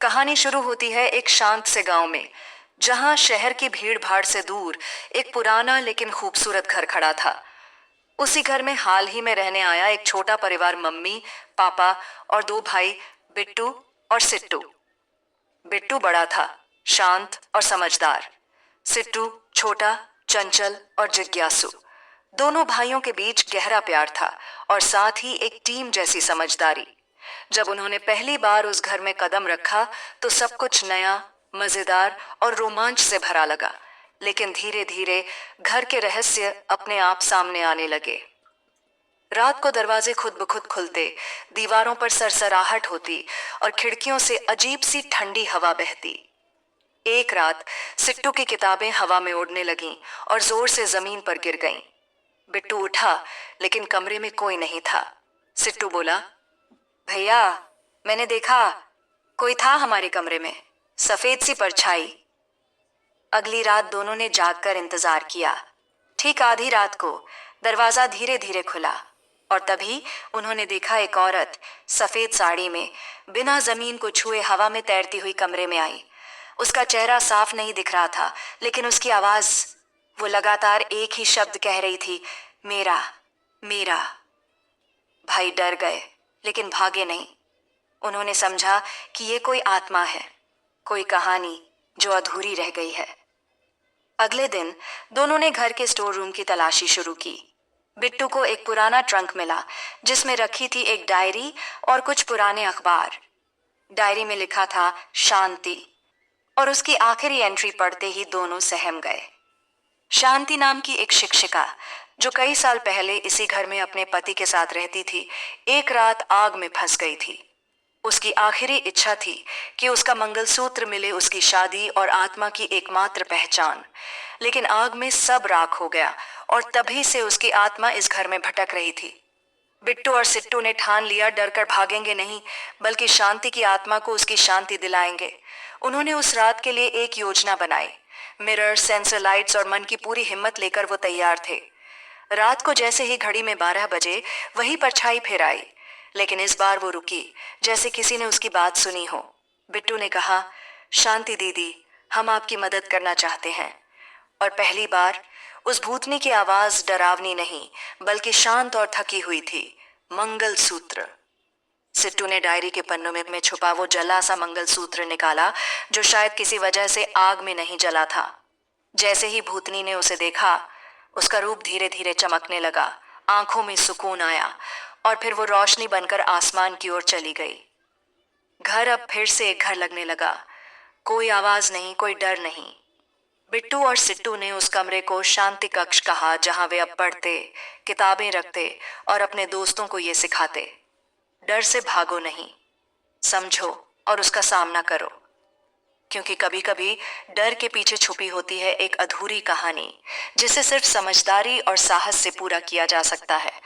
कहानी शुरू होती है एक शांत से गांव में, जहां शहर की भीड़ भाड़ से दूर एक पुराना लेकिन खूबसूरत घर खड़ा था। उसी घर में हाल ही में रहने आया एक छोटा परिवार, मम्मी, पापा और दो भाई, बिट्टू और सिट्टू। बिट्टू बड़ा था, शांत और समझदार। सिट्टू छोटा, चंचल और जिज्ञासु। दोनों भाइयों के बीच गहरा प्यार था और साथ ही एक टीम जैसी समझदारी। जब उन्होंने पहली बार उस घर में कदम रखा तो सब कुछ नया, मजेदार और रोमांच से भरा लगा। लेकिन धीरे धीरे घर के रहस्य अपने आप सामने आने लगे। रात को दरवाजे खुद ब खुद खुलते, दीवारों पर सरसराहट होती और खिड़कियों से अजीब सी ठंडी हवा बहती। एक रात सिट्टू की किताबें हवा में उड़ने लगीं और जोर से जमीन पर गिर गईं। बिट्टू उठा, लेकिन कमरे में कोई नहीं था। सिट्टू बोला, भैया, मैंने देखा, कोई था हमारे कमरे में, सफेद सी परछाई। अगली रात दोनों ने जागकर इंतजार किया। ठीक आधी रात को दरवाजा धीरे धीरे खुला और तभी उन्होंने देखा एक औरत सफेद साड़ी में बिना जमीन को छुए हवा में तैरती हुई कमरे में आई। उसका चेहरा साफ नहीं दिख रहा था, लेकिन उसकी आवाज, वो लगातार एक ही शब्द कह रही थी, मेरा, मेरा। भाई डर गए, लेकिन भागे नहीं। उन्होंने समझा कि ये कोई आत्मा है, कोई कहानी जो अधूरी रह गई है। अगले दिन दोनों ने घर के स्टोर रूम की तलाशी शुरू की। बिट्टू को एक पुराना ट्रंक मिला जिसमें रखी थी एक डायरी और कुछ पुराने अखबार। डायरी में लिखा था शांति, और उसकी आखिरी एंट्री पढ़ते ही दोनों सहम गए। शांति नाम की एक शिक्षिका, जो कई साल पहले इसी घर में अपने पति के साथ रहती थी, एक रात आग में फंस गई थी। उसकी आखिरी इच्छा थी कि उसका मंगलसूत्र मिले उसकी शादी और आत्मा की एकमात्र पहचान। लेकिन आग में सब राख हो गया और तभी से उसकी आत्मा इस घर में भटक रही थी। बिट्टू और सिट्टू ने ठान लिया, डरकर भागेंगे नहीं, बल्कि शांति की आत्मा को उसकी शांति दिलाएंगे। उन्होंने उस रात के लिए एक योजना बनाई। मिरर, सेंसर लाइट्स और मन की पूरी हिम्मत लेकर वो तैयार थे। रात को जैसे ही घड़ी में 12 बजे वही परछाई फिर आई, लेकिन इस बार वो रुकी, जैसे किसी ने उसकी बात सुनी हो। बिट्टू ने कहा, शांति दीदी, हम आपकी मदद करना चाहते हैं। और पहली बार उस भूतनी की आवाज डरावनी नहीं, बल्कि शांत और थकी हुई थी, मंगलसूत्र। सिट्टू ने डायरी के पन्नों में छुपा वो जला सा मंगलसूत्र निकाला, जो शायद किसी वजह से आग में नहीं जला था। जैसे ही भूतनी ने उसे देखा, उसका रूप धीरे धीरे चमकने लगा, आंखों में सुकून आया और फिर वो रोशनी बनकर आसमान की ओर चली गई। घर अब फिर से एक घर लगने लगा। कोई आवाज नहीं, कोई डर नहीं। बिट्टू और सिट्टू ने उस कमरे को शांति कक्ष कहा, जहां वे अब पढ़ते, किताबें रखते और अपने दोस्तों को ये सिखाते, डर से भागो नहीं, समझो और उसका सामना करो। क्योंकि कभी कभी डर के पीछे छुपी होती है एक अधूरी कहानी, जिसे सिर्फ समझदारी और साहस से पूरा किया जा सकता है।